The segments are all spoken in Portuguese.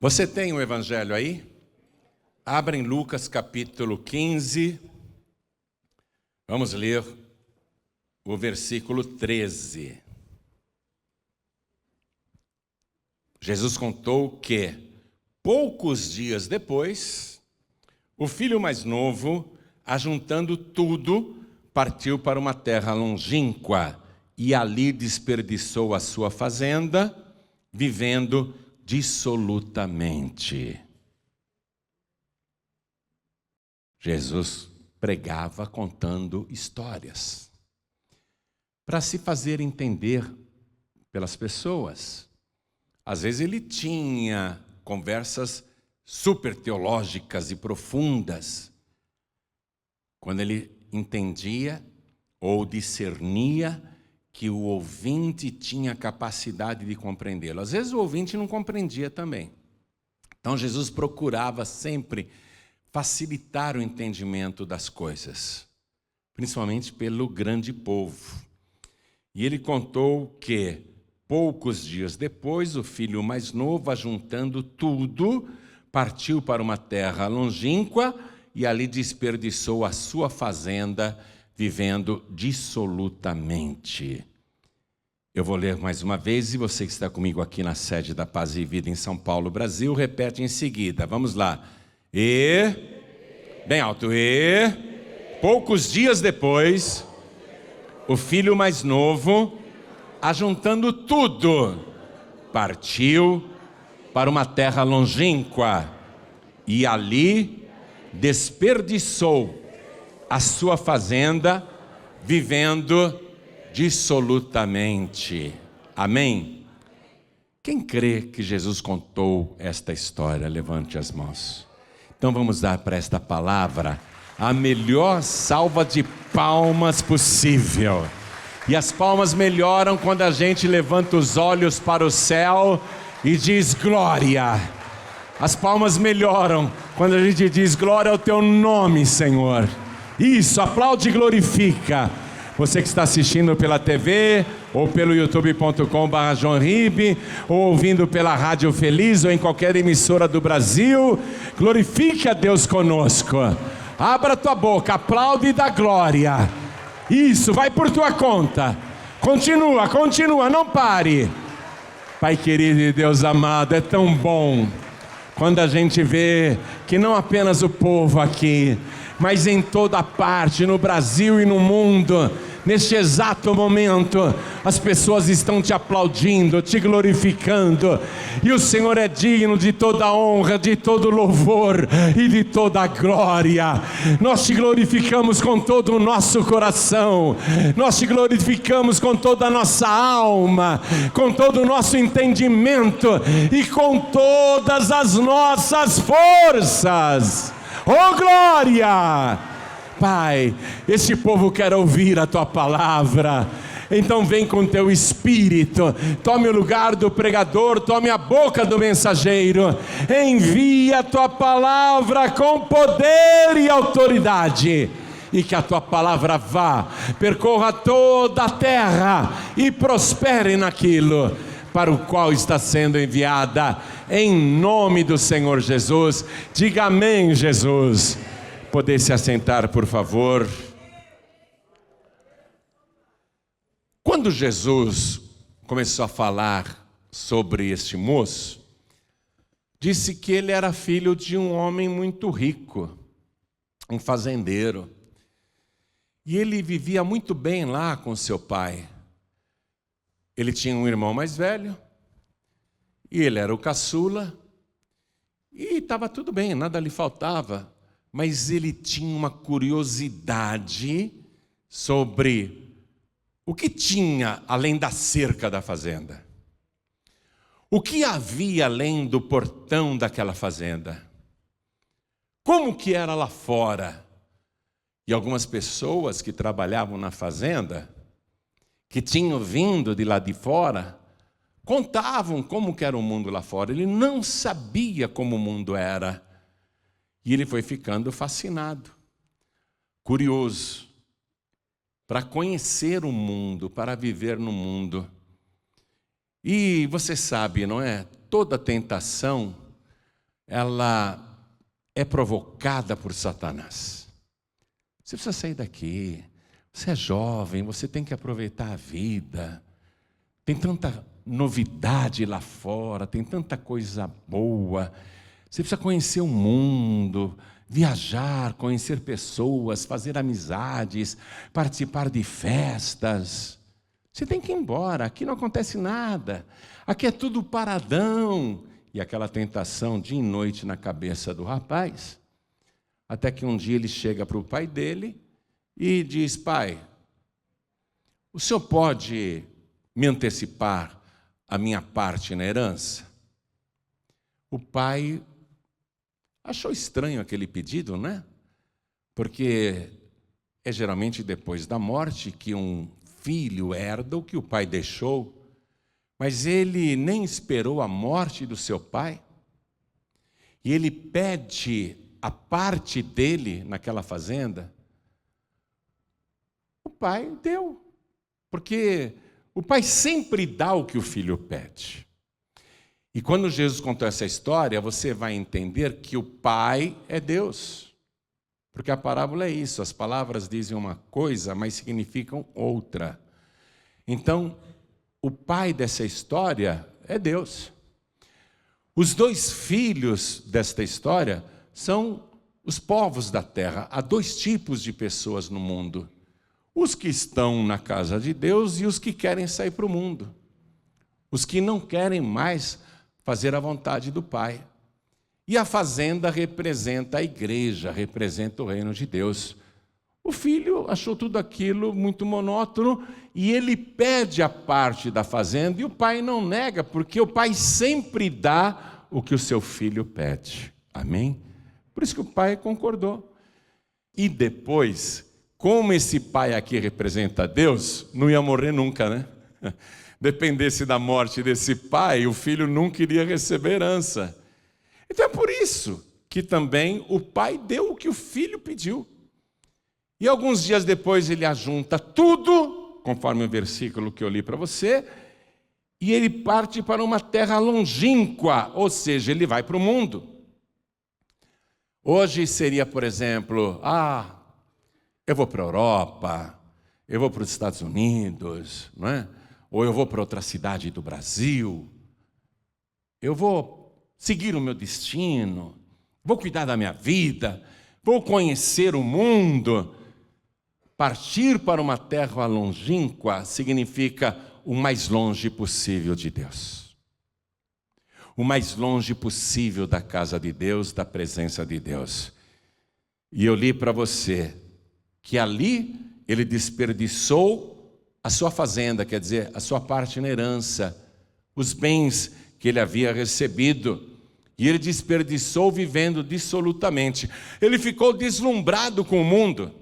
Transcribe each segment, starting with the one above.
Você tem o Evangelho aí? Abra em Lucas capítulo 15. Vamos ler o versículo 13. Jesus contou que, poucos dias depois, o filho mais novo, ajuntando tudo, partiu para uma terra longínqua e ali desperdiçou a sua fazenda, vivendo dissolutamente. Jesus pregava contando histórias para se fazer entender pelas pessoas. Às vezes ele tinha conversas super teológicas e profundas, quando ele entendia ou discernia que o ouvinte tinha capacidade de compreendê-lo. Às vezes o ouvinte não compreendia também. Então Jesus procurava sempre facilitar o entendimento das coisas, principalmente pelo grande povo. E ele contou que, poucos dias depois, o filho mais novo, ajuntando tudo, partiu para uma terra longínqua e ali desperdiçou a sua fazenda, vivendo dissolutamente. Eu vou ler mais uma vez e você que está comigo aqui na sede da Paz e Vida em São Paulo, Brasil, repete em seguida. Vamos lá. Bem alto. Poucos dias depois, o filho mais novo, ajuntando tudo, partiu para uma terra longínqua e ali desperdiçou a sua fazenda, vivendo dissolutamente. Amém? Quem crê que Jesus contou esta história, levante as mãos. Então vamos dar para esta palavra a melhor salva de palmas possível. E as palmas melhoram quando a gente levanta os olhos para o céu e diz glória. As palmas melhoram quando a gente diz glória ao teu nome, Senhor. Isso, aplaude e glorifica. Você que está assistindo pela TV, ou pelo youtube.com/joãorib, ou ouvindo pela Rádio Feliz, ou em qualquer emissora do Brasil, glorifique a Deus conosco. Abra tua boca, aplaude e dá glória. Isso, vai por tua conta. Continua, não pare. Pai querido e Deus amado, é tão bom quando a gente vê que não apenas o povo aqui, mas em toda parte, no Brasil e no mundo, neste exato momento, as pessoas estão te aplaudindo, te glorificando, e o Senhor é digno de toda honra, de todo louvor e de toda glória. Nós te glorificamos com todo o nosso coração, nós te glorificamos com toda a nossa alma, com todo o nosso entendimento e com todas as nossas forças. Oh glória! Pai, esse povo quer ouvir a tua palavra. Então vem com teu espírito, tome o lugar do pregador, tome a boca do mensageiro, envia a tua palavra com poder e autoridade, e que a tua palavra vá, percorra toda a terra e prospere naquilo para o qual está sendo enviada, em nome do Senhor Jesus. Diga amém, Jesus. Poder se assentar, por favor. Quando Jesus começou a falar sobre este moço, disse que ele era filho de um homem muito rico, um fazendeiro, e ele vivia muito bem lá com seu pai. Ele tinha um irmão mais velho, e ele era o caçula, e estava tudo bem, nada lhe faltava, mas ele tinha uma curiosidade sobre o que tinha além da cerca da fazenda. O que havia além do portão daquela fazenda? Como que era lá fora? E algumas pessoas que trabalhavam na fazenda, que tinham vindo de lá de fora, contavam como que era o mundo lá fora. Ele não sabia como o mundo era. E ele foi ficando fascinado, curioso, para conhecer o mundo, para viver no mundo. E você sabe, não é? Toda tentação ela é provocada por Satanás. Você precisa sair daqui. Você é jovem, você tem que aproveitar a vida. Tem tanta novidade lá fora, tem tanta coisa boa. Você precisa conhecer o mundo, viajar, conhecer pessoas, fazer amizades, participar de festas. Você tem que ir embora, aqui não acontece nada. Aqui é tudo paradão. E aquela tentação dia e noite na cabeça do rapaz, até que um dia ele chega para o pai dele e diz: pai, o senhor pode me antecipar a minha parte na herança? O pai achou estranho aquele pedido, né? Porque é geralmente depois da morte que um filho herda o que o pai deixou. Mas ele nem esperou a morte do seu pai. E ele pede a parte dele naquela fazenda. O pai deu. Porque o pai sempre dá o que o filho pede. E quando Jesus contou essa história, você vai entender que o pai é Deus. Porque a parábola é isso, as palavras dizem uma coisa, mas significam outra. Então, o pai dessa história é Deus. Os dois filhos desta história são os povos da terra. Há dois tipos de pessoas no mundo: os que estão na casa de Deus e os que querem sair para o mundo. Os que não querem mais fazer a vontade do Pai. E a fazenda representa a igreja, representa o reino de Deus. O filho achou tudo aquilo muito monótono e ele pede a parte da fazenda e o pai não nega, porque o pai sempre dá o que o seu filho pede. Amém? Por isso que o pai concordou. E depois, como esse pai aqui representa Deus, não ia morrer nunca, né? Dependesse da morte desse pai, o filho nunca iria receber herança. Então é por isso que também o pai deu o que o filho pediu. E alguns dias depois ele ajunta tudo, conforme o versículo que eu li para você, e ele parte para uma terra longínqua, ou seja, ele vai para o mundo. Hoje seria, por exemplo, eu vou para a Europa, eu vou para os Estados Unidos, não é? Ou eu vou para outra cidade do Brasil, eu vou seguir o meu destino, vou cuidar da minha vida, vou conhecer o mundo. Partir para uma terra longínqua significa o mais longe possível de Deus. O mais longe possível da casa de Deus, da presença de Deus. E eu li para você que ali ele desperdiçou a sua fazenda, quer dizer, a sua parte na herança, os bens que ele havia recebido. E ele desperdiçou vivendo dissolutamente. Ele ficou deslumbrado com o mundo.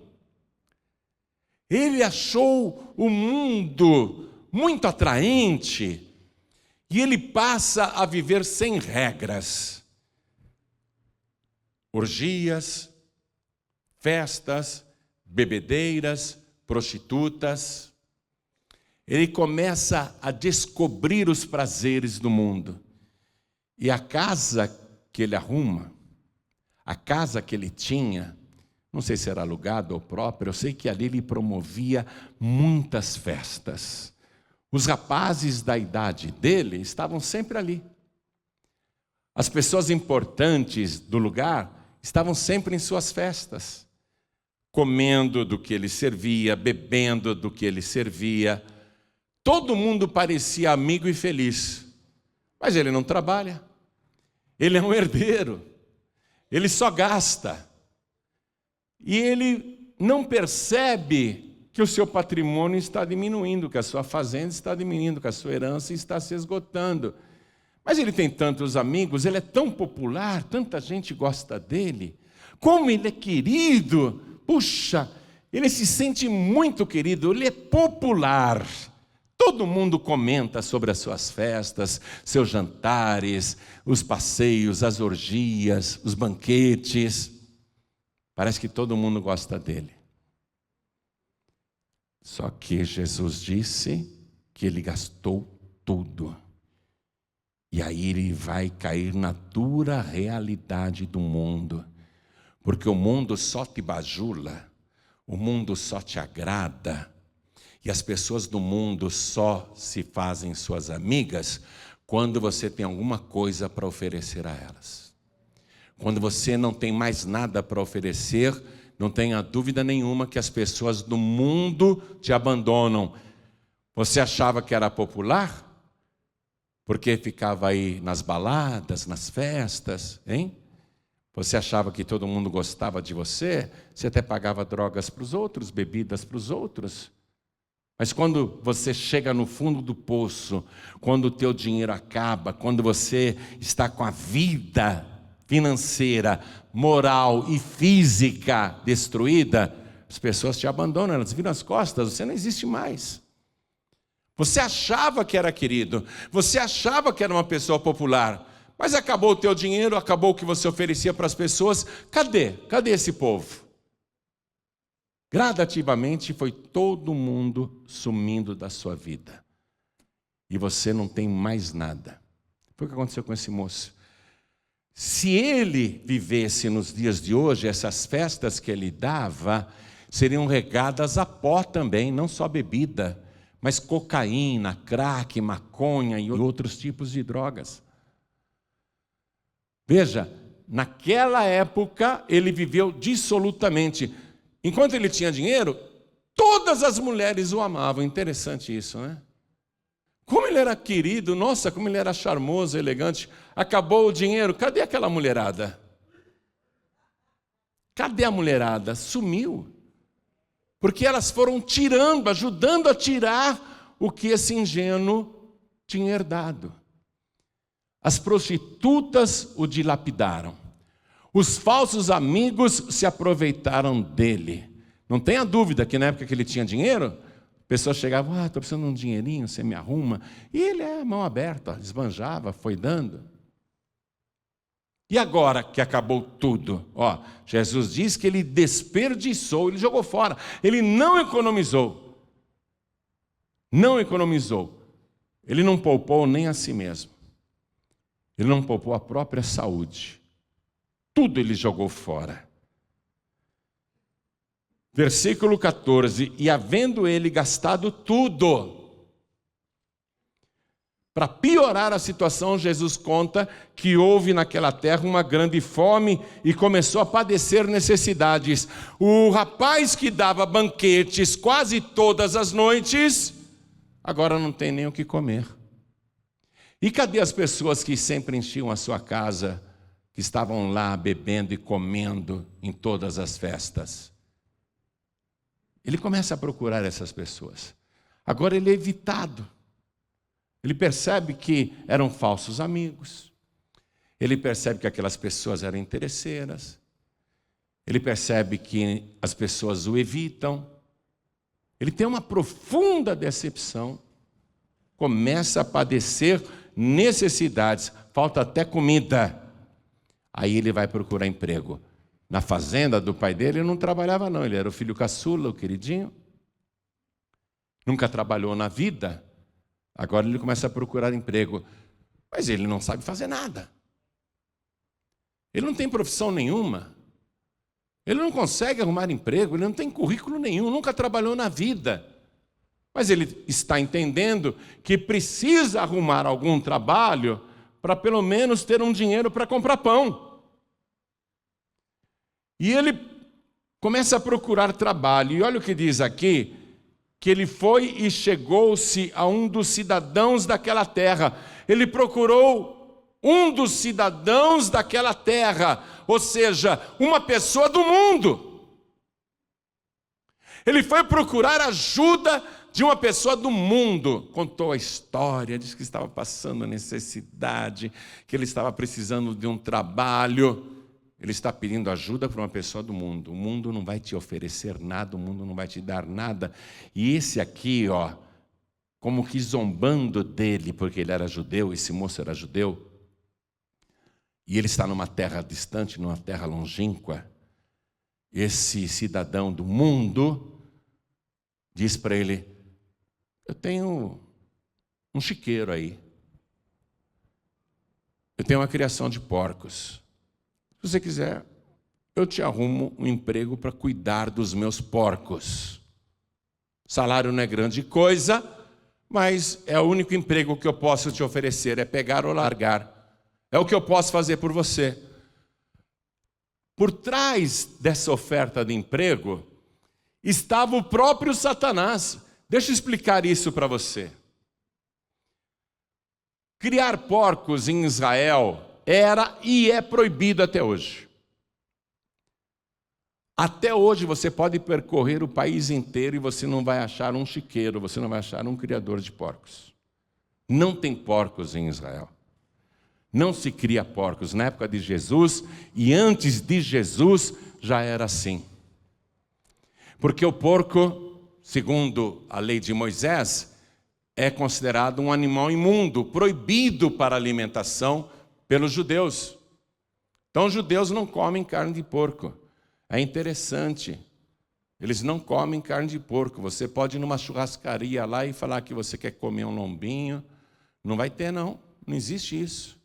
Ele achou o mundo muito atraente e ele passa a viver sem regras. Orgias, festas, bebedeiras, prostitutas. Ele começa a descobrir os prazeres do mundo. E a casa que ele arruma, a casa que ele tinha, não sei se era alugado ou próprio, eu sei que ali ele promovia muitas festas. Os rapazes da idade dele estavam sempre ali. As pessoas importantes do lugar estavam sempre em suas festas, comendo do que ele servia, bebendo do que ele servia. Todo mundo parecia amigo e feliz, mas ele não trabalha. Ele é um herdeiro, ele só gasta. E ele não percebe que o seu patrimônio está diminuindo, que a sua fazenda está diminuindo, que a sua herança está se esgotando. Mas ele tem tantos amigos, ele é tão popular, tanta gente gosta dele. Como ele é querido! Puxa, ele se sente muito querido, ele é popular. Todo mundo comenta sobre as suas festas, seus jantares, os passeios, as orgias, os banquetes. Parece que todo mundo gosta dele. Só que Jesus disse que ele gastou tudo. E aí ele vai cair na dura realidade do mundo. Porque o mundo só te bajula, o mundo só te agrada, e as pessoas do mundo só se fazem suas amigas quando você tem alguma coisa para oferecer a elas. Quando você não tem mais nada para oferecer, não tenha dúvida nenhuma que as pessoas do mundo te abandonam. Você achava que era popular? Porque ficava aí nas baladas, nas festas, hein? Você achava que todo mundo gostava de você? Você até pagava drogas para os outros, bebidas para os outros. Mas quando você chega no fundo do poço, quando o teu dinheiro acaba, quando você está com a vida financeira, moral e física destruída, as pessoas te abandonam, elas viram as costas, você não existe mais. Você achava que era querido, você achava que era uma pessoa popular, mas acabou o teu dinheiro, acabou o que você oferecia para as pessoas. Cadê? Cadê esse povo? Gradativamente foi todo mundo sumindo da sua vida. E você não tem mais nada. Foi o que aconteceu com esse moço. Se ele vivesse nos dias de hoje, essas festas que ele dava seriam regadas a pó também, não só bebida, mas cocaína, crack, maconha e outros tipos de drogas. Veja, naquela época ele viveu dissolutamente. Enquanto ele tinha dinheiro, todas as mulheres o amavam. Interessante isso, né? Como ele era querido, nossa, como ele era charmoso, elegante. Acabou o dinheiro, cadê aquela mulherada? Cadê a mulherada? Sumiu. Porque elas foram tirando, ajudando a tirar o que esse ingênuo tinha herdado. As prostitutas o dilapidaram. Os falsos amigos se aproveitaram dele. Não tenha dúvida que na época que ele tinha dinheiro, pessoas chegavam, estou precisando de um dinheirinho, você me arruma. E ele mão aberta, esbanjava, foi dando. E agora que acabou tudo? Jesus diz que ele desperdiçou, ele jogou fora. Ele não economizou. Não economizou. Ele não poupou nem a si mesmo. Ele não poupou a própria saúde. Tudo ele jogou fora. Versículo 14. E havendo ele gastado tudo, para piorar a situação, Jesus conta que houve naquela terra uma grande fome e começou a padecer necessidades. O rapaz que dava banquetes quase todas as noites, agora não tem nem o que comer. E cadê as pessoas que sempre enchiam a sua casa, que estavam lá bebendo e comendo em todas as festas? Ele começa a procurar essas pessoas. Agora ele é evitado. Ele percebe que eram falsos amigos. Ele percebe que aquelas pessoas eram interesseiras. Ele percebe que as pessoas o evitam. Ele tem uma profunda decepção. Começa a padecer necessidades. Falta até comida. Aí ele vai procurar emprego. Na fazenda do pai dele ele não trabalhava não. Ele era o filho caçula, o queridinho. Nunca trabalhou na vida. Agora ele começa a procurar emprego. Mas ele não sabe fazer nada. Ele não tem profissão nenhuma. Ele não consegue arrumar emprego. Ele não tem currículo nenhum. Nunca trabalhou na vida. Mas ele está entendendo que precisa arrumar algum trabalho para pelo menos ter um dinheiro para comprar pão. E ele começa a procurar trabalho. E olha o que diz aqui, que ele foi e chegou-se a um dos cidadãos daquela terra. Ele procurou um dos cidadãos daquela terra, ou seja, uma pessoa do mundo. Ele foi procurar ajuda de uma pessoa do mundo. Contou a história, disse que estava passando necessidade, que ele estava precisando de um trabalho. Ele está pedindo ajuda para uma pessoa do mundo. O mundo não vai te oferecer nada, o mundo não vai te dar nada. E esse aqui, como que zombando dele, porque ele era judeu, esse moço era judeu, e ele está numa terra distante, numa terra longínqua. Esse cidadão do mundo diz para ele: eu tenho um chiqueiro aí. Eu tenho uma criação de porcos. Se você quiser, eu te arrumo um emprego para cuidar dos meus porcos. O salário não é grande coisa, mas é o único emprego que eu posso te oferecer, é pegar ou largar. É o que eu posso fazer por você. Por trás dessa oferta de emprego, estava o próprio Satanás. Deixa eu explicar isso para você. Criar porcos em Israel era e é proibido até hoje. Até hoje você pode percorrer o país inteiro e você não vai achar um chiqueiro, você não vai achar um criador de porcos. Não tem porcos em Israel. Não se cria porcos. Na época de Jesus e antes de Jesus já era assim. Porque o porco, segundo a lei de Moisés, é considerado um animal imundo, proibido para alimentação pelos judeus. Então os judeus não comem carne de porco. É interessante, eles não comem carne de porco. Você pode ir numa churrascaria lá e falar que você quer comer um lombinho. Não vai ter, não. Não existe isso.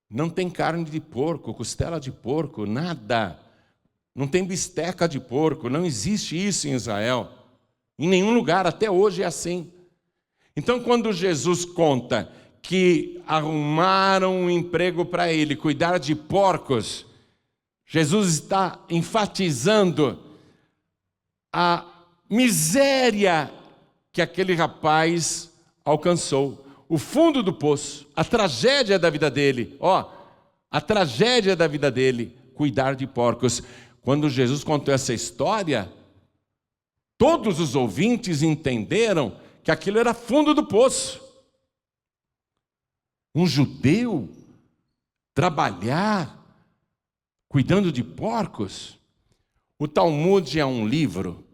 Não tem carne de porco, costela de porco, nada. Não tem bisteca de porco, não existe isso em Israel. Em nenhum lugar, até hoje é assim. Então, quando Jesus conta que arrumaram um emprego para ele, cuidar de porcos, Jesus está enfatizando a miséria que aquele rapaz alcançou. O fundo do poço, a tragédia da vida dele. A tragédia da vida dele, cuidar de porcos. Quando Jesus contou essa história, todos os ouvintes entenderam que aquilo era fundo do poço. Um judeu trabalhar cuidando de porcos. O Talmud é um livro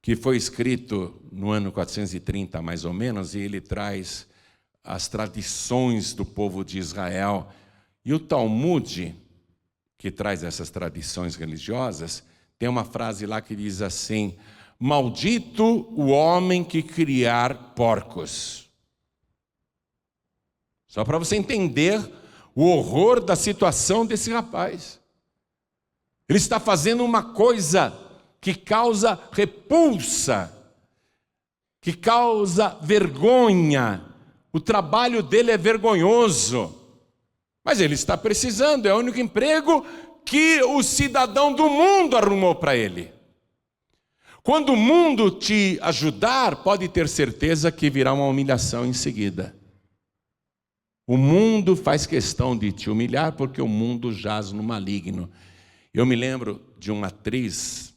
que foi escrito no ano 430, mais ou menos, e ele traz as tradições do povo de Israel. E o Talmud, que traz essas tradições religiosas, tem uma frase lá que diz assim: maldito o homem que criar porcos. Só para você entender o horror da situação desse rapaz. Ele está fazendo uma coisa que causa repulsa, que causa vergonha. O trabalho dele é vergonhoso. Mas ele está precisando, é o único emprego que o cidadão do mundo arrumou para ele. Quando o mundo te ajudar, pode ter certeza que virá uma humilhação em seguida. O mundo faz questão de te humilhar porque o mundo jaz no maligno. Eu me lembro de uma atriz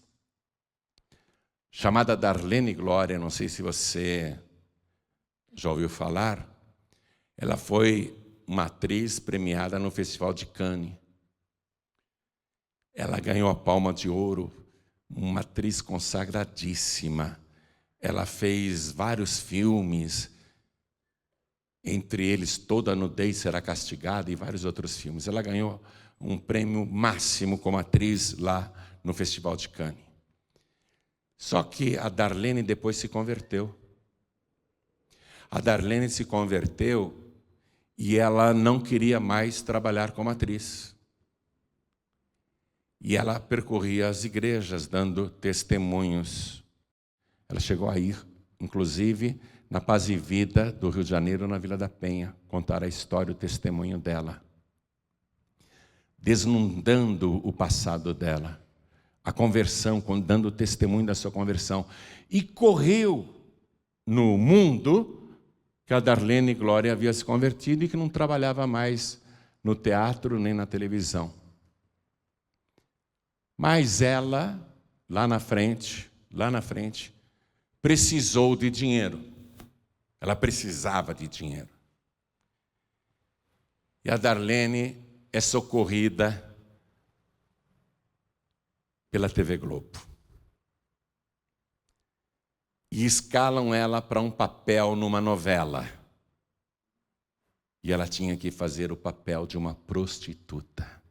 chamada Darlene Glória, não sei se você já ouviu falar. Ela foi uma atriz premiada no Festival de Cannes. Ela ganhou a Palma de Ouro, uma atriz consagradíssima. Ela fez vários filmes, entre eles Toda Nudez Será Castigada e vários outros filmes. Ela ganhou um prêmio máximo como atriz lá no Festival de Cannes. Só que a Darlene depois se converteu. A Darlene se converteu e ela não queria mais trabalhar como atriz. E ela percorria as igrejas dando testemunhos. Ela chegou a ir, inclusive, na Paz e Vida do Rio de Janeiro, na Vila da Penha, contar a história, o testemunho dela. Desnudando o passado dela, a conversão, dando o testemunho da sua conversão. E correu no mundo que a Darlene Glória havia se convertido e que não trabalhava mais no teatro nem na televisão. Mas ela, lá na frente, precisou de dinheiro. Ela precisava de dinheiro. E a Darlene é socorrida pela TV Globo. E escalam ela para um papel numa novela. E ela tinha que fazer o papel de uma prostituta.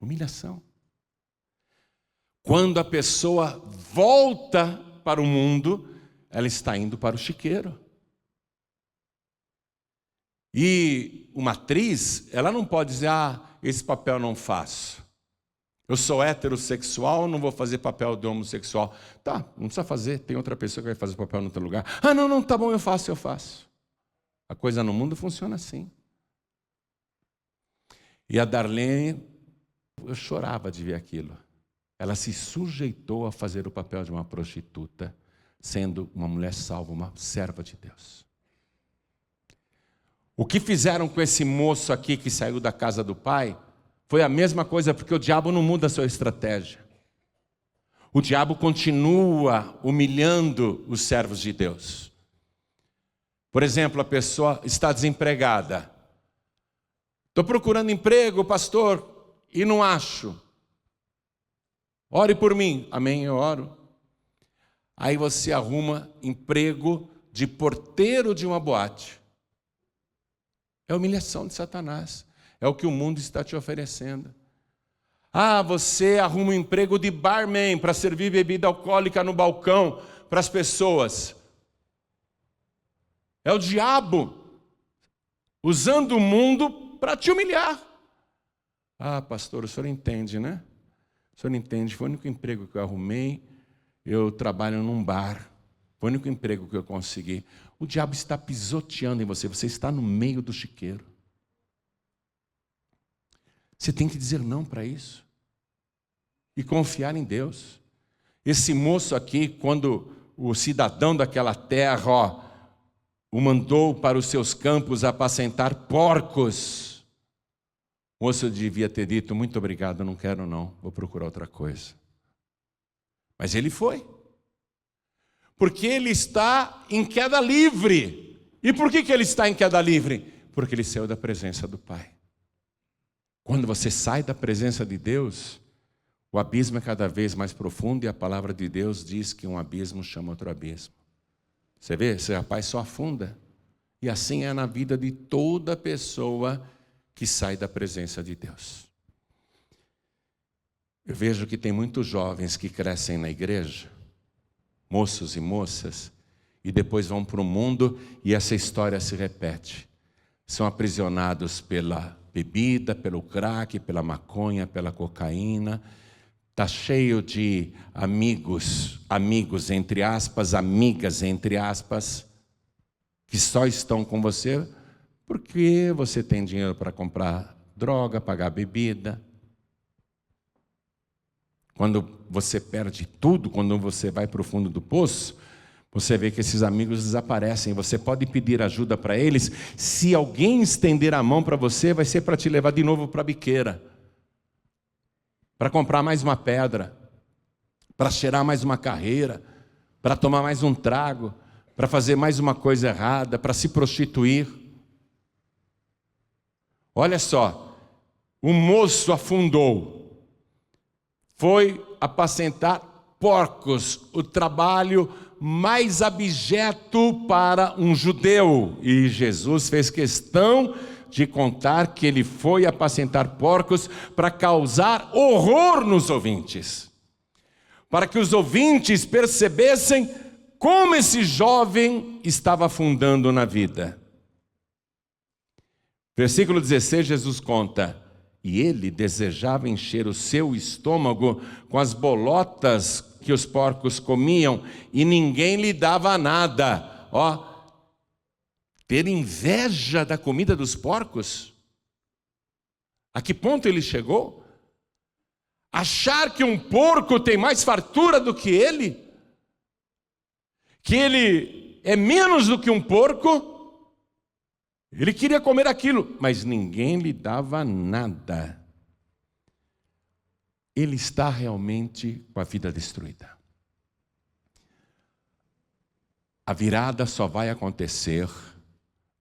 Humilhação. Quando a pessoa volta para o mundo, ela está indo para o chiqueiro. E uma atriz, ela não pode dizer, esse papel eu não faço. Eu sou heterossexual, não vou fazer papel de homossexual. Tá, não precisa fazer, tem outra pessoa que vai fazer o papel no outro lugar. Não, tá bom, eu faço. A coisa no mundo funciona assim. E a Darlene, eu chorava de ver aquilo. Ela se sujeitou a fazer o papel de uma prostituta, sendo uma mulher salva, uma serva de Deus. O que fizeram com esse moço aqui que saiu da casa do pai foi a mesma coisa, porque o diabo não muda a sua estratégia. O diabo continua humilhando os servos de Deus. Por exemplo, a pessoa está desempregada. Estou procurando emprego, pastor, e não acho. Ore por mim. Amém, eu oro. Aí você arruma emprego de porteiro de uma boate. É a humilhação de Satanás. É o que o mundo está te oferecendo. Você arruma um emprego de barman para servir bebida alcoólica no balcão para as pessoas. É o diabo usando o mundo para te humilhar. Pastor, o senhor entende, né? O senhor entende, foi o único emprego que eu arrumei. Eu trabalho num bar. Foi o único emprego que eu consegui. O diabo está pisoteando em você. Você está no meio do chiqueiro. Você tem que dizer não para isso. E confiar em Deus. Esse moço aqui, quando o cidadão daquela terra, o mandou para os seus campos apacentar porcos. O moço devia ter dito, muito obrigado, não quero não, vou procurar outra coisa. Mas ele foi. Porque ele está em queda livre. E por que ele está em queda livre? Porque ele saiu da presença do Pai. Quando você sai da presença de Deus, o abismo é cada vez mais profundo e a palavra de Deus diz que um abismo chama outro abismo. Você vê, esse rapaz só afunda. E assim é na vida de toda pessoa que sai da presença de Deus. Eu vejo que tem muitos jovens que crescem na igreja, moços e moças, e depois vão para o mundo e essa história se repete. São aprisionados pela bebida, pelo crack, pela maconha, pela cocaína. Está cheio de amigos entre aspas, amigas entre aspas, que só estão com você porque você tem dinheiro para comprar droga, pagar bebida. Quando você perde tudo, quando você vai para o fundo do poço, você vê que esses amigos desaparecem. Você pode pedir ajuda para eles. Se alguém estender a mão para você, vai ser para te levar de novo para a biqueira. Para comprar mais uma pedra. Para cheirar mais uma carreira. Para tomar mais um trago. Para fazer mais uma coisa errada. Para se prostituir. Olha só. O moço afundou. Foi apacentar porcos, o trabalho mais abjeto para um judeu. E Jesus fez questão de contar que ele foi apacentar porcos para causar horror nos ouvintes. Para que os ouvintes percebessem como esse jovem estava afundando na vida. Versículo 16, Jesus conta: e ele desejava encher o seu estômago com as bolotas que os porcos comiam, e ninguém lhe dava nada. Ter inveja da comida dos porcos? A que ponto ele chegou? Achar que um porco tem mais fartura do que ele? Que ele é menos do que um porco? Ele queria comer aquilo, mas ninguém lhe dava nada. Ele está realmente com a vida destruída. A virada só vai acontecer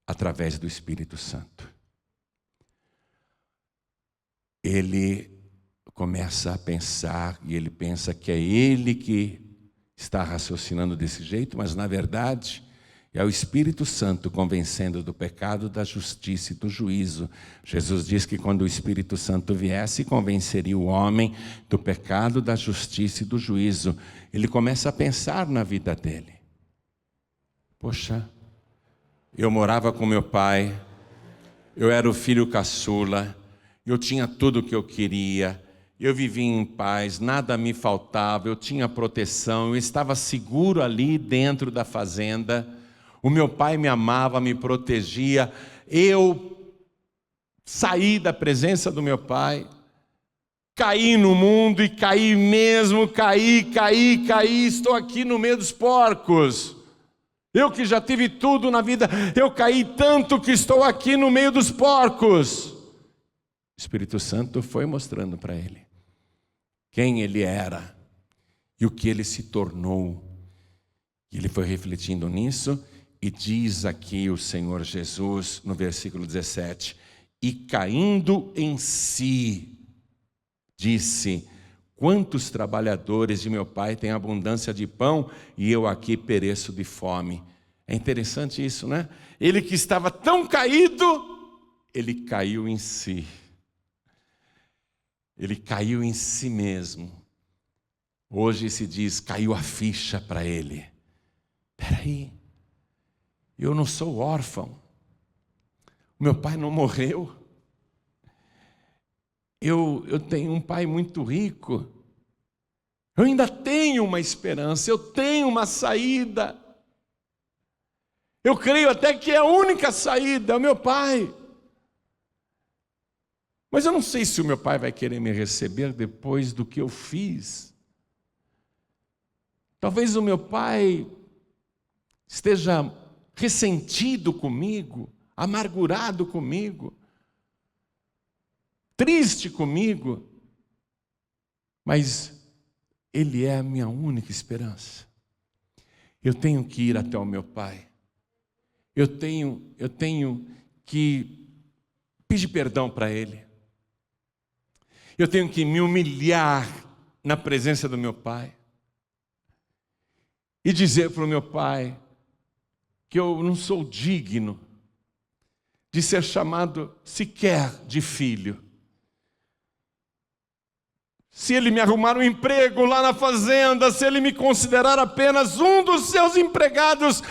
através do Espírito Santo. Ele começa a pensar, e ele pensa que é ele que está raciocinando desse jeito, mas na verdade é o Espírito Santo convencendo do pecado, da justiça e do juízo. Jesus diz que quando o Espírito Santo viesse, convenceria o homem do pecado, da justiça e do juízo. Ele começa a pensar na vida dele. Poxa, eu morava com meu pai, Eu era o filho caçula, eu tinha tudo o que eu queria, eu vivia em paz, nada me faltava, eu tinha proteção, eu estava seguro ali dentro da fazenda. O meu pai me amava, me protegia. Eu saí da presença do meu pai, caí no mundo e caí mesmo, caí, estou aqui no meio dos porcos. Eu que já tive tudo na vida, eu caí tanto que estou aqui no meio dos porcos. O Espírito Santo foi mostrando para ele quem ele era e o que ele se tornou. E ele foi refletindo nisso, e diz aqui o Senhor Jesus, no versículo 17, e caindo em si, disse: quantos trabalhadores de meu pai têm abundância de pão, e eu aqui pereço de fome. É interessante isso, né? Ele que estava tão caído, ele caiu em si. Ele caiu em si mesmo. Hoje se diz, caiu a ficha para ele. Peraí, eu não sou órfão. O meu pai não morreu. Eu tenho um pai muito rico. Eu ainda tenho uma esperança, eu tenho uma saída. Eu creio até que é a única saída, é o meu pai. Mas eu não sei se o meu pai vai querer me receber depois do que eu fiz. Talvez o meu pai esteja ressentido comigo, amargurado comigo, triste comigo, mas ele é a minha única esperança. Eu tenho que ir até o meu pai. Eu tenho que pedir perdão para ele. Eu tenho que me humilhar na presença do meu pai e dizer para o meu pai que eu não sou digno de ser chamado sequer de filho. Se ele me arrumar um emprego lá na fazenda, se ele me considerar apenas um dos seus empregados,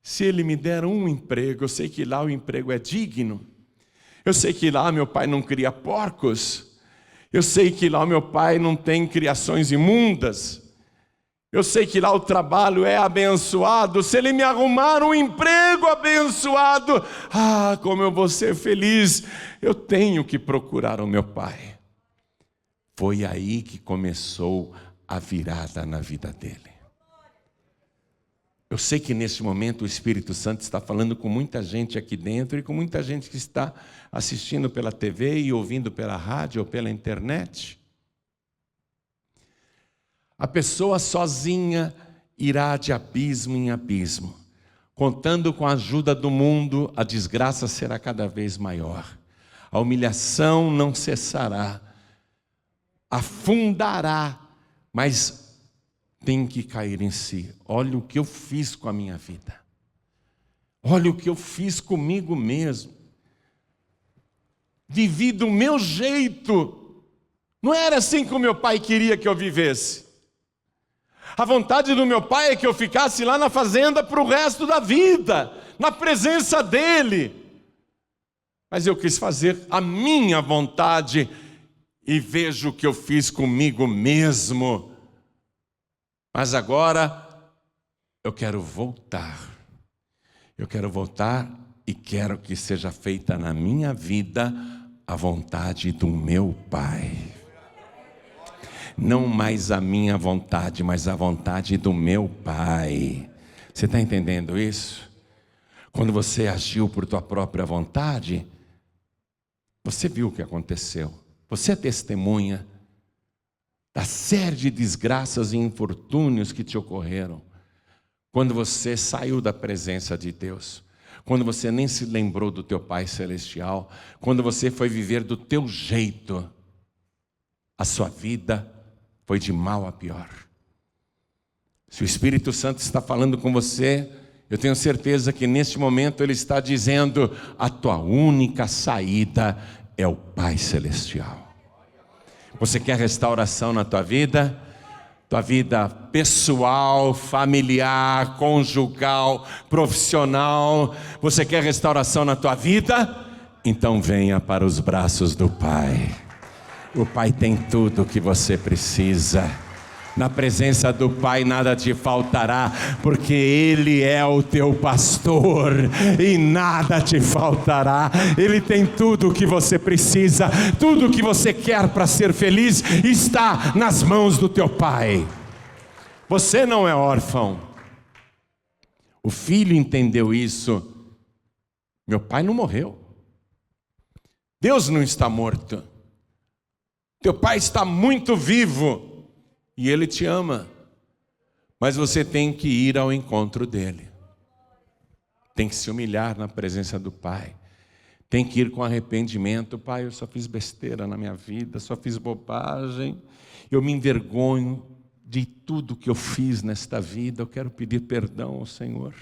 se ele me der um emprego, eu sei que lá o emprego é digno. Eu sei que lá meu pai não cria porcos. Eu sei que lá meu pai não tem criações imundas. Eu sei que lá o trabalho é abençoado. Se ele me arrumar um emprego abençoado, como eu vou ser feliz. Eu tenho que procurar o meu pai. Foi aí que começou a virada na vida dele. Eu sei que nesse momento o Espírito Santo está falando com muita gente aqui dentro e com muita gente que está assistindo pela TV e ouvindo pela rádio ou pela internet. A pessoa sozinha irá de abismo em abismo. Contando com a ajuda do mundo, a desgraça será cada vez maior. A humilhação não cessará. Afundará, mas tem que cair em si. Olha o que eu fiz com a minha vida. Olha o que eu fiz comigo mesmo. Vivi do meu jeito. Não era assim que o meu pai queria que eu vivesse. A vontade do meu pai é que eu ficasse lá na fazenda para o resto da vida, na presença dele. Mas eu quis fazer a minha vontade e vejo o que eu fiz comigo mesmo. Mas agora eu quero voltar. Eu quero voltar e quero que seja feita na minha vida a vontade do meu Pai. Não mais a minha vontade, mas a vontade do meu Pai. Você está entendendo isso? Quando você agiu por tua própria vontade, você viu o que aconteceu. Você é testemunha da série de desgraças e infortúnios que te ocorreram quando você saiu da presença de Deus, quando você nem se lembrou do teu Pai Celestial, quando você foi viver do teu jeito. A sua vida foi de mal a pior. Se o Espírito Santo está falando com você, eu tenho certeza que neste momento Ele está dizendo: a tua única saída é o Pai Celestial. Você quer restauração na tua vida? tua vida pessoal, familiar, conjugal, profissional. Você quer restauração na tua vida? Então venha para os braços do Pai. O Pai tem tudo o que você precisa. Na presença do Pai nada te faltará, porque Ele é o teu pastor e nada te faltará. Ele tem tudo o que você precisa, tudo o que você quer para ser feliz está nas mãos do teu Pai. Você não é órfão. O filho entendeu isso. Meu pai não morreu. Deus não está morto. Teu pai está muito vivo. E Ele te ama, mas você tem que ir ao encontro dEle. Tem que se humilhar na presença do Pai. Tem que ir com arrependimento. Pai, eu só fiz besteira na minha vida, só fiz bobagem. Eu me envergonho de tudo que eu fiz nesta vida. Eu quero pedir perdão ao Senhor.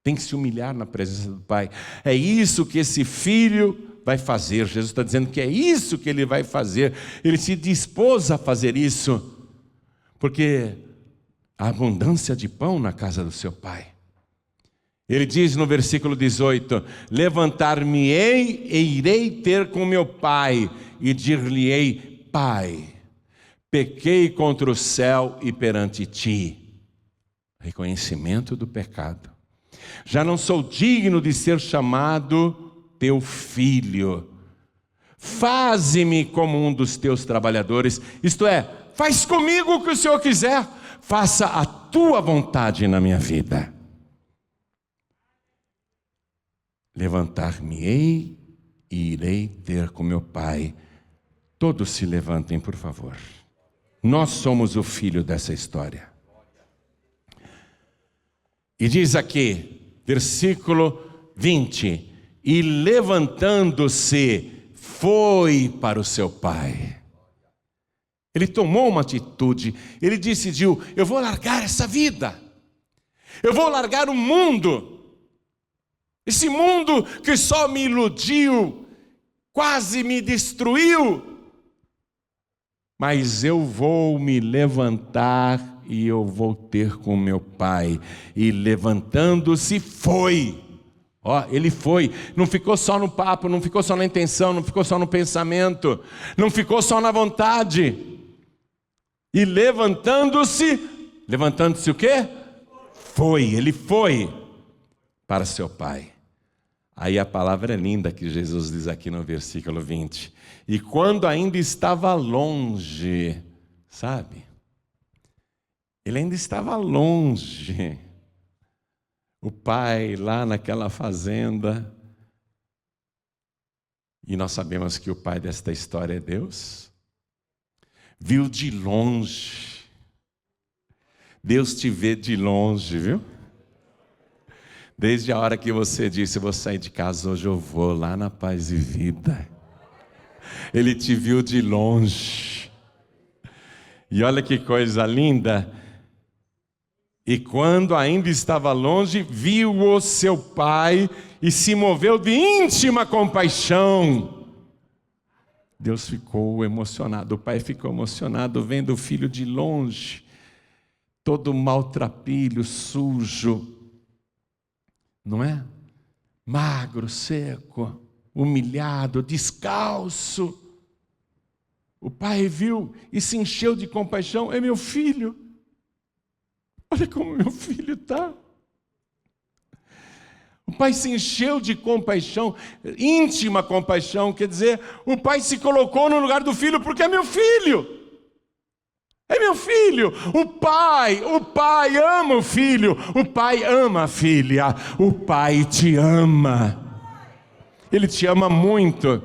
Tem que se humilhar na presença do Pai. É isso que esse filho vai fazer. Jesus está dizendo que é isso que ele vai fazer. Ele se dispôs a fazer isso, porque há abundância de pão na casa do seu Pai. Ele diz no versículo 18: levantar-me-ei e irei ter com meu pai, e dir-lhe-ei: Pai, pequei contra o céu e perante ti. Reconhecimento do pecado. Já não sou digno de ser chamado teu filho. Faze-me como um dos teus trabalhadores. Isto é, faz comigo o que o Senhor quiser. Faça a tua vontade na minha vida. Levantar-me-ei e irei ter com meu pai. Todos se levantem, por favor. Nós somos o filho dessa história. E diz aqui, versículo 20: e levantando-se, foi para o seu pai. Ele tomou uma atitude, ele decidiu: eu vou largar essa vida, eu vou largar o mundo, esse mundo que só me iludiu, quase me destruiu, mas eu vou me levantar e eu vou ter com meu pai. E levantando-se, foi. Ele foi, não ficou só no papo, não ficou só na intenção, não ficou só no pensamento, não ficou só na vontade. E levantando-se o quê? Ele foi para seu pai. Aí a palavra é linda que Jesus diz aqui no versículo 20. E quando ainda estava longe, sabe? Ele ainda estava longe. O pai lá naquela fazenda. E nós sabemos que o pai desta história é Deus. Viu de longe. Deus te vê de longe, viu? Desde a hora que você disse: eu vou sair de casa hoje, eu vou lá na Paz e Vida. Ele te viu de longe. E olha que coisa linda. E quando ainda estava longe, viu o seu pai e se moveu de íntima compaixão. Deus ficou emocionado, o pai ficou emocionado vendo o filho de longe, todo maltrapilho, sujo, não é? Magro, seco, humilhado, descalço. O pai viu e se encheu de compaixão. É meu filho. Olha como meu filho está. O pai se encheu de compaixão, íntima compaixão, quer dizer, o pai se colocou no lugar do filho, porque é meu filho. É meu filho. O pai ama o filho, o pai ama a filha, o pai te ama. Ele te ama muito.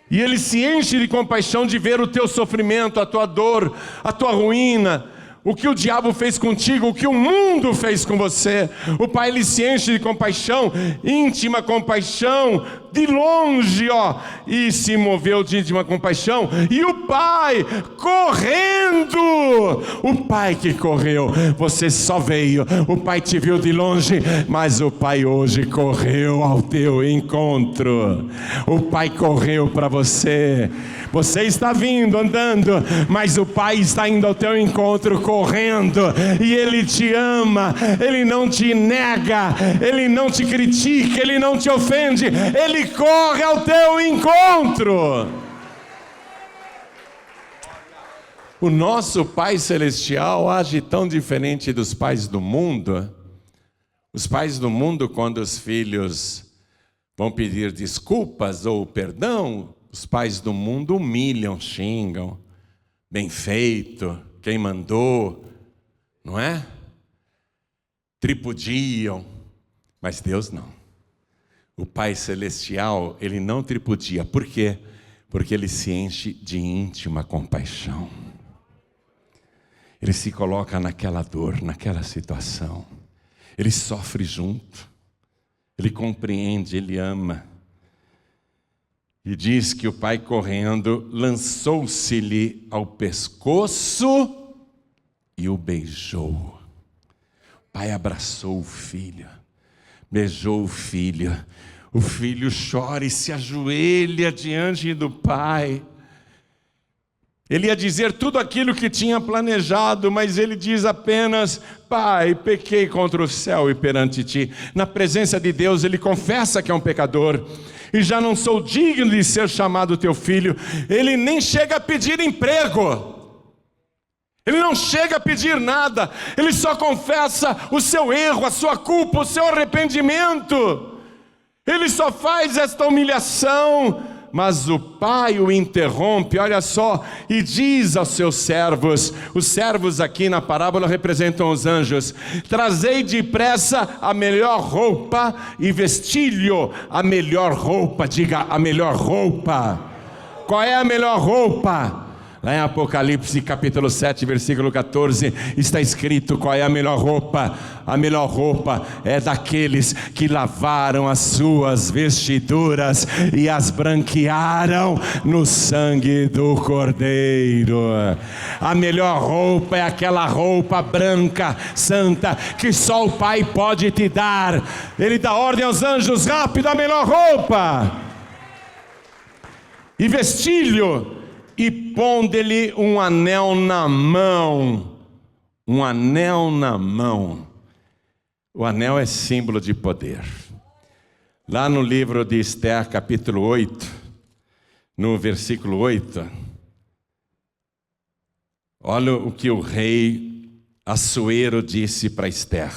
E ele se enche de compaixão de ver o teu sofrimento, a tua dor, a tua ruína, o que o diabo fez contigo, o que o mundo fez com você. O pai, ele se enche de compaixão, íntima compaixão de longe, e se moveu de íntima compaixão, e o pai correndo, o pai que correu, você só veio, o pai te viu de longe, mas o pai hoje correu ao teu encontro, o pai correu para você. Você está vindo, andando, mas o pai está indo ao teu encontro, correndo, e ele te ama, ele não te nega, ele não te critica, ele não te ofende, ele corre ao teu encontro. O nosso Pai Celestial age tão diferente dos pais do mundo. Os pais do mundo, quando os filhos vão pedir desculpas ou perdão, os pais do mundo humilham, xingam, bem feito, quem mandou, não é? Tripudiam, mas Deus não. O Pai Celestial, ele não tripudia. Por quê? Porque ele se enche de íntima compaixão. Ele se coloca naquela dor, naquela situação. Ele sofre junto. Ele compreende, ele ama. E diz que o pai, correndo, lançou-se-lhe ao pescoço e o beijou. O pai abraçou o filho, beijou o filho. O filho chora e se ajoelha diante do pai. Ele ia dizer tudo aquilo que tinha planejado, mas ele diz apenas: Pai, pequei contra o céu e perante ti. Na presença de Deus, ele confessa que é um pecador. E já não sou digno de ser chamado teu filho. Ele nem chega a pedir emprego. Ele não chega a pedir nada. Ele só confessa o seu erro, a sua culpa, o seu arrependimento. Ele só faz esta humilhação. Mas o pai o interrompe, olha só, e diz aos seus servos, os servos aqui na parábola representam os anjos: trazei depressa a melhor roupa e vestilhe a melhor roupa. Diga, a melhor roupa. Qual é a melhor roupa? Lá em Apocalipse capítulo 7, versículo 14, está escrito qual é a melhor roupa. A melhor roupa é daqueles que lavaram as suas vestiduras e as branquearam no sangue do Cordeiro. A melhor roupa é aquela roupa branca, santa, que só o Pai pode te dar. Ele dá ordem aos anjos: rápido, a melhor roupa. E vestilho, e pondo-lhe um anel na mão. Um anel na mão. O anel é símbolo de poder. Lá no livro de Esther, capítulo 8, no versículo 8, olha o que o rei Assuero disse para Esther: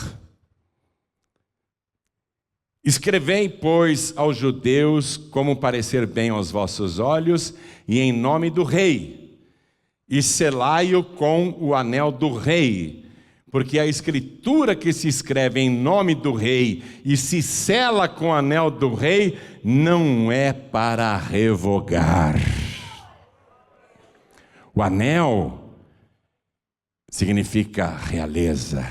escrevei, pois, aos judeus como parecer bem aos vossos olhos, e em nome do rei, e selai-o com o anel do rei, porque a escritura que se escreve em nome do rei e se sela com o anel do rei não é para revogar. O anel significa realeza,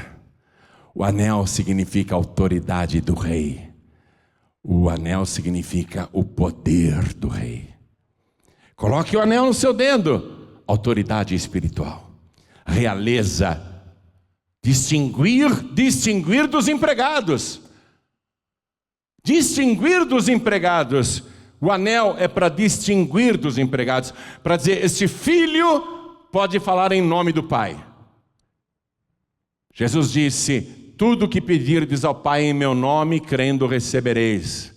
o anel significa autoridade do rei. O anel significa o poder do rei. Coloque o anel no seu dedo. Autoridade espiritual. Realeza. Distinguir dos empregados. Distinguir dos empregados. O anel é para distinguir dos empregados. Para dizer, este filho pode falar em nome do Pai. Jesus disse: tudo o que pedirdes ao Pai em meu nome, crendo recebereis.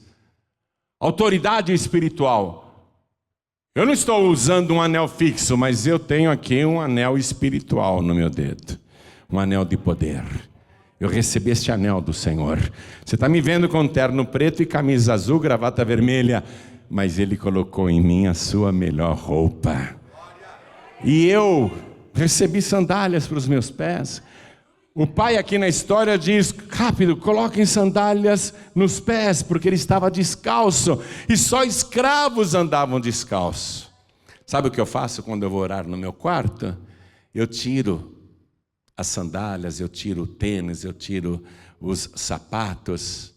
Autoridade espiritual. Eu não estou usando um anel fixo, mas eu tenho aqui um anel espiritual no meu dedo. Um anel de poder. Eu recebi este anel do Senhor. Você está me vendo com terno preto e camisa azul, gravata vermelha, mas Ele colocou em mim a sua melhor roupa. E eu recebi sandálias para os meus pés. O pai aqui na história diz: rápido, coloquem sandálias nos pés, porque ele estava descalço, e só escravos andavam descalços. Sabe o que eu faço quando eu vou orar no meu quarto? Eu tiro as sandálias, eu tiro o tênis, eu tiro os sapatos,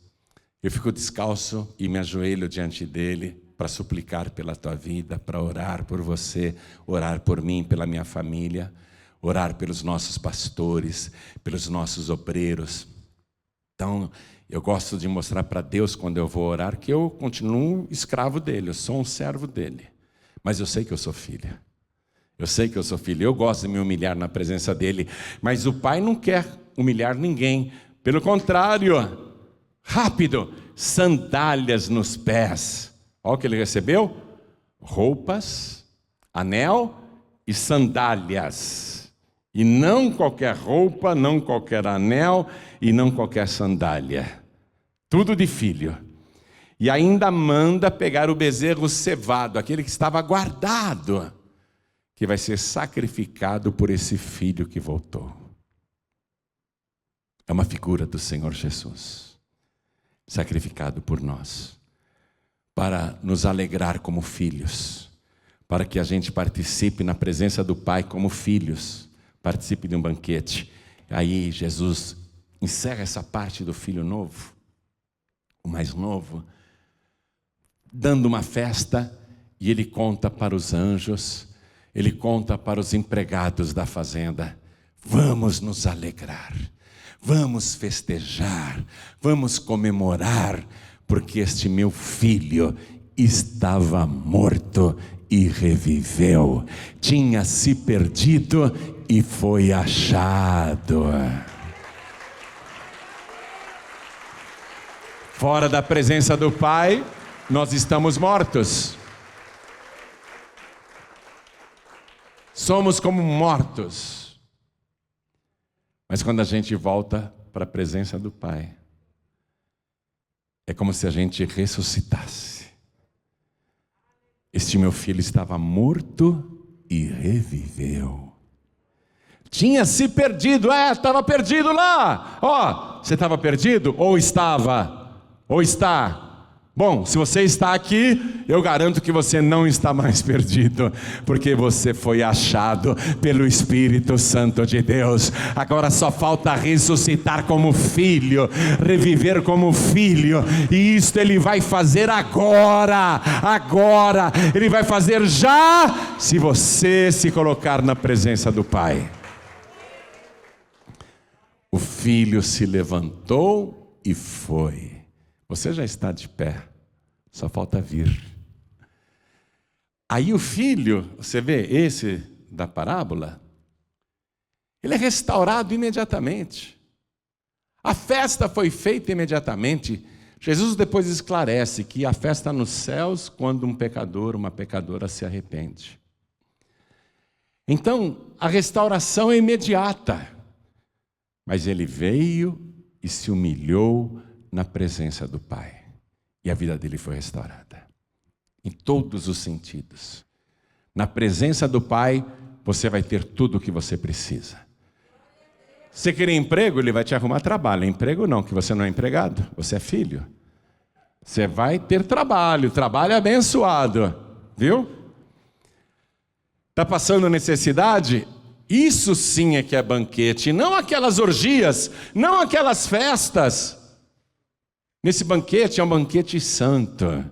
Eu fico descalço e me ajoelho diante dele para suplicar pela tua vida, para orar por você, orar por mim, pela minha família, orar pelos nossos pastores, pelos nossos obreiros. Então, eu gosto de mostrar para Deus, quando eu vou orar, que eu continuo escravo dele, eu sou um servo dele. Mas eu sei que eu sou filho. Eu sei que eu sou filho. Eu gosto de me humilhar na presença dele. Mas o Pai não quer humilhar ninguém. Pelo contrário, rápido, sandálias nos pés. Olha o que ele recebeu: roupas, anel e sandálias. E não qualquer roupa, não qualquer anel e não qualquer sandália. Tudo de filho. E ainda manda pegar o bezerro cevado, aquele que estava guardado, que vai ser sacrificado por esse filho que voltou. É uma figura do Senhor Jesus, sacrificado por nós, para nos alegrar como filhos, para que a gente participe na presença do Pai como filhos, participe de um banquete. Aí Jesus encerra essa parte do filho novo, o mais novo, dando uma festa, e ele conta para os anjos, ele conta para os empregados da fazenda: vamos nos alegrar, vamos festejar, vamos comemorar, porque este meu filho estava morto e reviveu, tinha se perdido e foi achado. Fora da presença do Pai, nós estamos mortos. Somos como mortos. Mas quando a gente volta para a presença do Pai, é como se a gente ressuscitasse. Este meu filho estava morto e reviveu. Tinha se perdido, estava perdido lá. Você estava perdido? Ou estava? Ou está? Bom, se você está aqui, eu garanto que você não está mais perdido, porque você foi achado pelo Espírito Santo de Deus. Agora só falta ressuscitar como filho, reviver como filho, e isto Ele vai fazer agora, Ele vai fazer já, se você se colocar na presença do Pai. O filho se levantou e foi. Você já está de pé, só falta vir. Aí o filho, você vê esse da parábola, ele é restaurado imediatamente. A festa foi feita imediatamente. Jesus depois esclarece que a festa nos céus quando um pecador, uma pecadora se arrepende. Então, a restauração é imediata. Mas ele veio e se humilhou na presença do Pai. E a vida dele foi restaurada. Em todos os sentidos. Na presença do Pai, você vai ter tudo o que você precisa. Você querer emprego, Ele vai te arrumar trabalho. Emprego não, que você não é empregado, você é filho. Você vai ter trabalho abençoado. Viu? Está passando necessidade? Isso sim é que é banquete. Não aquelas orgias, não aquelas festas. Nesse banquete é um banquete santo,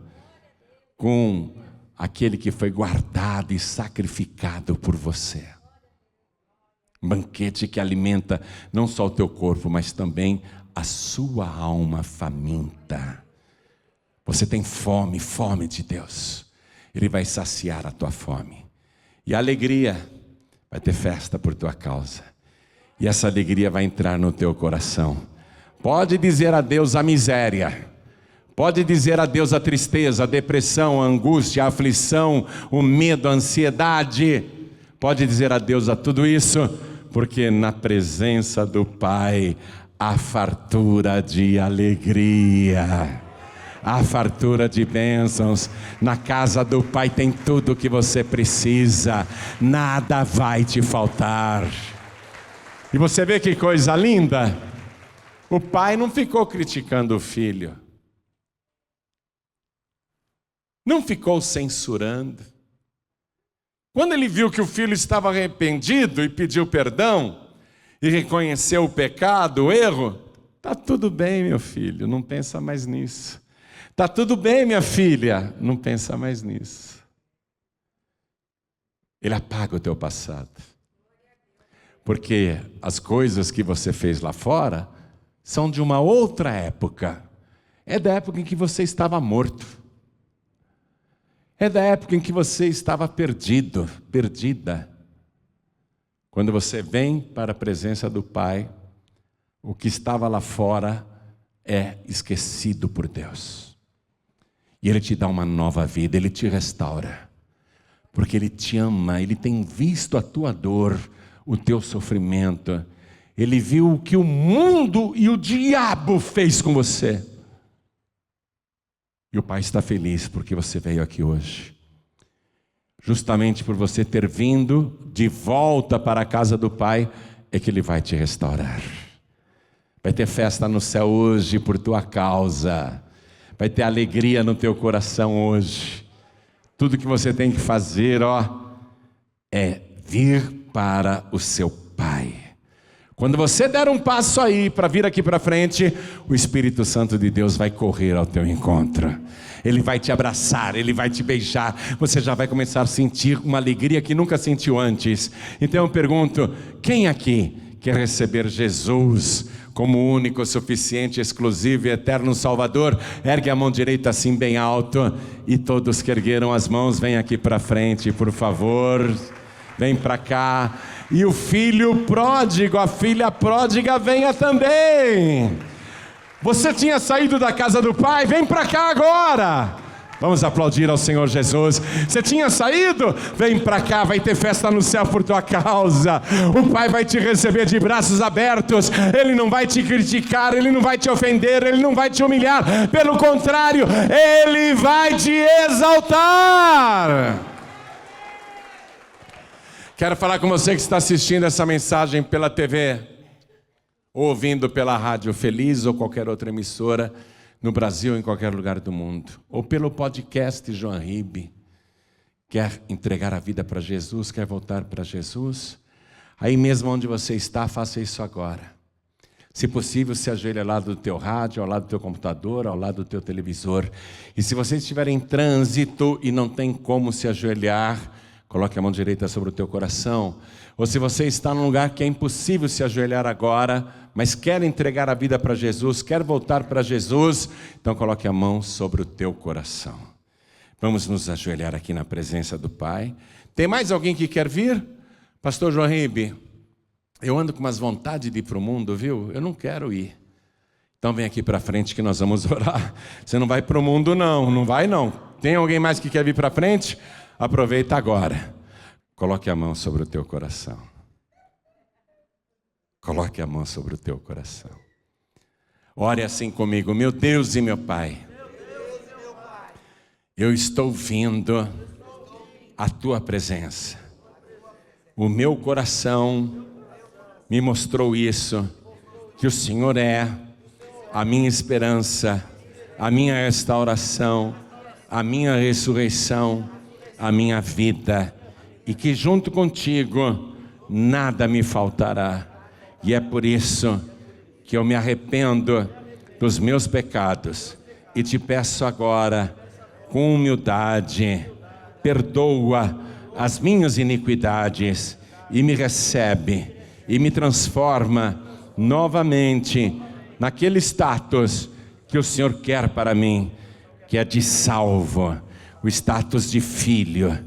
com aquele que foi guardado e sacrificado por você. Um banquete que alimenta não só o teu corpo, mas também a sua alma faminta. Você tem fome de Deus. Ele vai saciar a tua fome. E a alegria, vai ter festa por tua causa. E essa alegria vai entrar no teu coração. Pode dizer adeus à miséria, pode dizer adeus à tristeza, à depressão, à angústia, à aflição, o medo, a ansiedade. Pode dizer adeus a tudo isso, porque na presença do Pai há fartura de alegria, há fartura de bênçãos. Na casa do Pai tem tudo o que você precisa, nada vai te faltar. E você vê que coisa linda? O pai não ficou criticando o filho, não ficou censurando. Quando ele viu que o filho estava arrependido e pediu perdão, e reconheceu o pecado, o erro, Tá tudo bem, meu filho, não pensa mais nisso. Tá tudo bem, minha filha, não pensa mais nisso. Ele apaga o teu passado. Porque as coisas que você fez lá fora são de uma outra época. É da época em que você estava morto. É da época em que você estava perdido, perdida. Quando você vem para a presença do Pai, o que estava lá fora é esquecido por Deus. E Ele te dá uma nova vida, Ele te restaura. Porque Ele te ama, Ele tem visto a tua dor, o teu sofrimento. Ele viu o que o mundo e o diabo fez com você. E o Pai está feliz porque você veio aqui hoje. Justamente por você ter vindo de volta para a casa do Pai, é que Ele vai te restaurar. Vai ter festa no céu hoje por tua causa. Vai ter alegria no teu coração hoje. Tudo que você tem que fazer, é vir para o seu Pai. Quando você der um passo aí para vir aqui para frente, o Espírito Santo de Deus vai correr ao teu encontro. Ele vai te abraçar, Ele vai te beijar. Você já vai começar a sentir uma alegria que nunca sentiu antes. Então eu pergunto, quem aqui quer receber Jesus como único, suficiente, exclusivo e eterno Salvador? Ergue a mão direita assim bem alto. E todos que ergueram as mãos, vem aqui para frente, por favor. Vem para cá. E o filho pródigo, a filha pródiga, venha também. Você tinha saído da casa do Pai, vem para cá agora. Vamos aplaudir ao Senhor Jesus. Você tinha saído? Vem para cá, vai ter festa no céu por tua causa. O Pai vai te receber de braços abertos. Ele não vai te criticar, Ele não vai te ofender, Ele não vai te humilhar. Pelo contrário, Ele vai te exaltar. Quero falar com você que está assistindo essa mensagem pela TV, ou ouvindo pela Rádio Feliz ou qualquer outra emissora, no Brasil ou em qualquer lugar do mundo, ou pelo podcast João Ribe. Quer entregar a vida para Jesus, quer voltar para Jesus? Aí mesmo onde você está, faça isso agora. Se possível, se ajoelhe ao lado do teu rádio, ao lado do teu computador, ao lado do teu televisor. E se você estiver em trânsito e não tem como se ajoelhar, coloque a mão direita sobre o teu coração. Ou se você está num lugar que é impossível se ajoelhar agora, mas quer entregar a vida para Jesus, quer voltar para Jesus, então coloque a mão sobre o teu coração. Vamos nos ajoelhar aqui na presença do Pai. Tem mais alguém que quer vir? Pastor João Ribe, eu ando com umas vontades de ir para o mundo, viu? Eu não quero ir. Então vem aqui para frente que nós vamos orar. Você não vai para o mundo não, não vai não. Tem alguém mais que quer vir para frente? Aproveita agora. Coloque a mão sobre o teu coração. Coloque a mão sobre o teu coração. Ore assim comigo. Meu Deus e meu Pai, eu estou vindo à tua presença. O meu coração me mostrou isso, que o Senhor é a minha esperança, a minha restauração, a minha ressurreição, a minha vida, e que junto contigo nada me faltará. E é por isso que eu me arrependo dos meus pecados e te peço agora, com humildade, perdoa as minhas iniquidades e me recebe e me transforma novamente naquele status que o Senhor quer para mim, que é de salvo, o status de filho.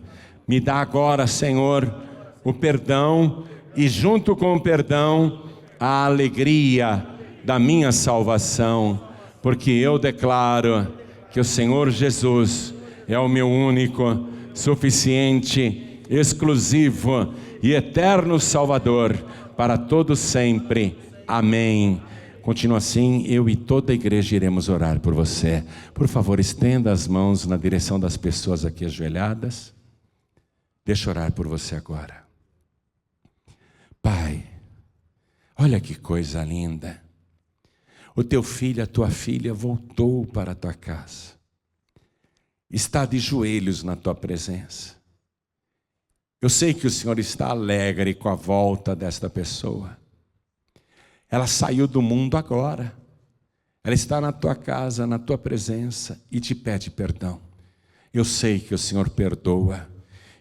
Me dá agora, Senhor, o perdão e junto com o perdão, a alegria da minha salvação, porque eu declaro que o Senhor Jesus é o meu único, suficiente, exclusivo e eterno Salvador para todo sempre. Amém. Continua assim, eu e toda a igreja iremos orar por você. Por favor, estenda as mãos na direção das pessoas aqui ajoelhadas. Deixa eu orar por você agora. Pai, olha que coisa linda. O teu filho, a tua filha voltou para a tua casa. Está de joelhos na tua presença. Eu sei que o Senhor está alegre com a volta desta pessoa. Ela saiu do mundo agora. Ela está na tua casa, na tua presença e te pede perdão. Eu sei que o Senhor perdoa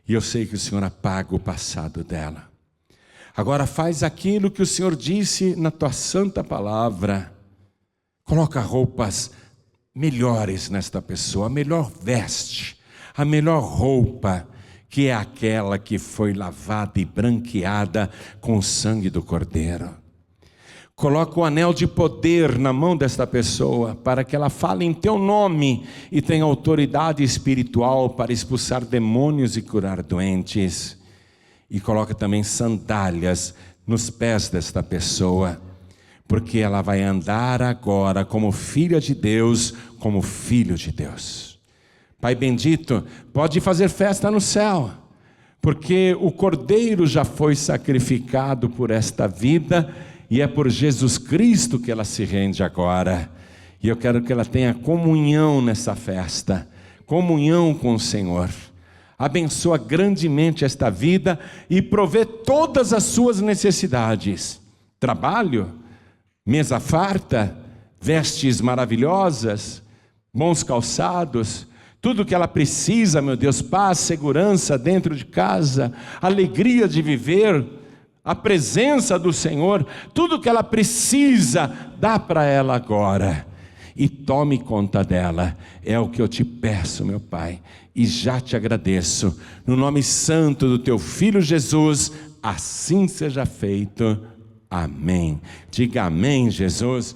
e eu sei que o Senhor apaga o passado dela. Agora faz aquilo que o Senhor disse na tua santa palavra. Coloca roupas melhores nesta pessoa, a melhor veste, a melhor roupa, que é aquela que foi lavada e branqueada com o sangue do Cordeiro. Coloca o anel de poder na mão desta pessoa, para que ela fale em teu nome e tenha autoridade espiritual para expulsar demônios e curar doentes. E coloca também sandálias nos pés desta pessoa, porque ela vai andar agora como filha de Deus, como filho de Deus. Pai bendito, pode fazer festa no céu, porque o Cordeiro já foi sacrificado por esta vida, e é por Jesus Cristo que ela se rende agora. E eu quero que ela tenha comunhão nessa festa, comunhão com o Senhor. Abençoa grandemente esta vida e provê todas as suas necessidades. Trabalho, mesa farta, vestes maravilhosas, bons calçados, tudo que ela precisa, meu Deus, paz, segurança dentro de casa, alegria de viver, a presença do Senhor, tudo que ela precisa, dá para ela agora. E tome conta dela, é o que eu te peço, meu Pai, e já te agradeço, no nome santo do teu Filho Jesus, assim seja feito, amém. Diga amém, Jesus.